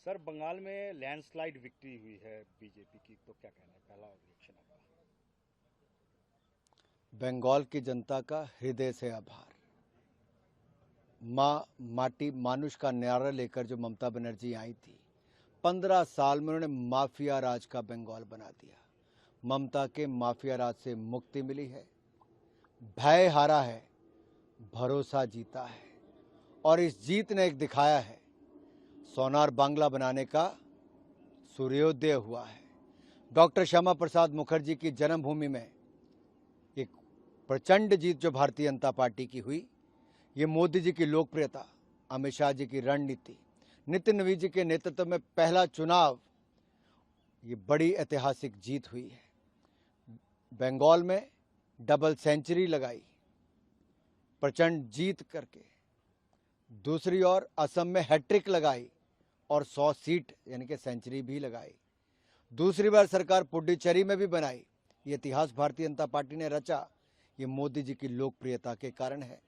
Sir, Bengal में landslide victory हुई है बीजेपी की, तो क्या कहना है? पहला रिएक्शन आपका। बंगाल की जनता का हृदय से आभार। माँ माटी मानुष का नारा लेकर जो ममता बनर्जी आई थी, 15 साल में उन्होंने माफिया राज का बंगाल बना दिया। ममता के माफिया राज से मुक्ति मिली है, भय हारा है, भरोसा जीता है। और इस जीत ने एक दिखाया है, सोनार बांग्ला बनाने का सूर्योदय हुआ है। डॉक्टर श्यामा प्रसाद मुखर्जी की जन्मभूमि में एक प्रचंड जीत जो भारतीय जनता पार्टी की हुई, ये मोदी जी की लोकप्रियता, अमित शाह जी की रणनीति, नितिन नवीन जी के नेतृत्व में पहला चुनाव, ये बड़ी ऐतिहासिक जीत हुई है। बंगाल में डबल सेंचुरी लगाई प्रचंड जीत करके। दूसरी ओर असम में हैट्रिक लगाई और 100 सीट यानी कि सेंचुरी भी लगाई। दूसरी बार सरकार पुडुचेरी में भी बनाई। ये इतिहास भारतीय जनता पार्टी ने रचा, ये मोदी जी की लोकप्रियता के कारण है।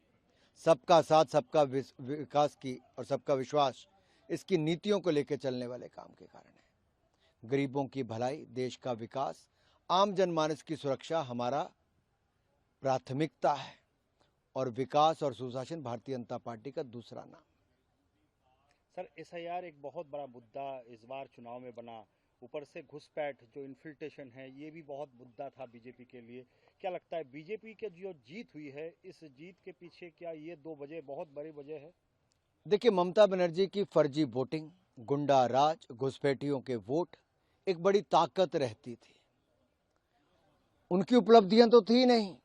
सबका साथ, सबका विकास की और सबका विश्वास, इसकी नीतियों को लेकर चलने वाले काम के कारण है। गरीबों की भलाई, देश का विकास, आम जनमानस की सुरक्षा हमारा प्राथमिकता है और विकास और सुशासन भारतीय जनता पार्टी का दूसरा नाम। सर, एसआईआर एक बहुत बड़ा मुद्दा इस बार चुनाव में बना। ऊपर से घुसपैठ, जो इन्फिल्ट्रेशन है, ये भी बहुत मुद्दा था बीजेपी के लिए। क्या लगता है बीजेपी के जो जीत हुई है, इस जीत के पीछे क्या ये दो वजह बहुत बड़ी वजह है? देखिए, ममता बनर्जी की फर्जी वोटिंग, गुंडा राज, घुसपैठियों के वोट एक बड़ी ताकत रहती थी। उनकी उपलब्धियां तो थी नहीं,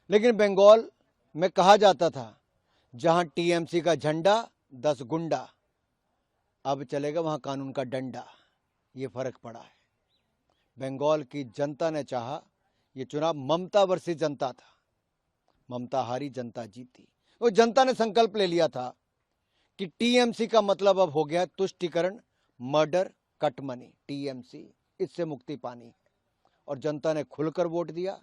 लेकिन बंगाल में कहा जाता था, जहां टीएमसी का झंडा 10 गुंडा, अब चलेगा वहां कानून का डंडा। ये फर्क पड़ा है। बंगाल की जनता ने चाहा, ये चुनाव ममता वर्सेस जनता था। ममता हारी, जनता जीती। वो जनता ने संकल्प ले लिया था कि टीएमसी का मतलब अब हो गया तुष्टीकरण, मर्डर, कटमनी। टीएमसी, इससे मुक्ति पानी है। और जनता ने खुलकर वोट दिया।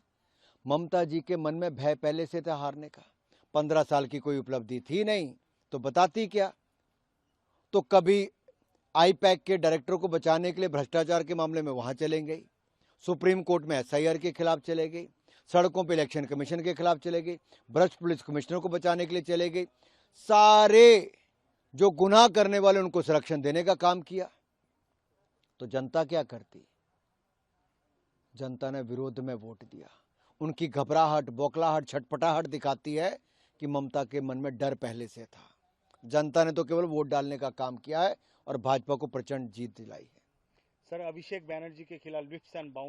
ममता जी के मन में भय पहले से था हारने का। 15 साल की कोई उपलब्धि थी नहीं, तो बताती क्या। तो कभी आईपैक के डायरेक्टर को बचाने के लिए भ्रष्टाचार के मामले में वहां चले गई, सुप्रीम कोर्ट में एसआईआर के खिलाफ चले गई, सड़कों पर इलेक्शन कमीशन के खिलाफ चले गई, भ्रष्ट पुलिस कमिश्नर को बचाने के लिए चले गई। सारे जो गुनाह करने वाले उनको संरक्षण देने का काम किया। तो जनता क्या करती? जनता ने विरोध में वोट दिया। उनकी घबराहट, बौखलाहट, छटपटाहट दिखाती है कि ममता के मन में डर पहले से था। जनता ने तो केवल वोट डालने का काम किया है और भाजपा को प्रचंड जीत दिलाई है। सर, अभिषेक बैनर्जी के खिलाफ लिफ्ट्स एंड बाउंस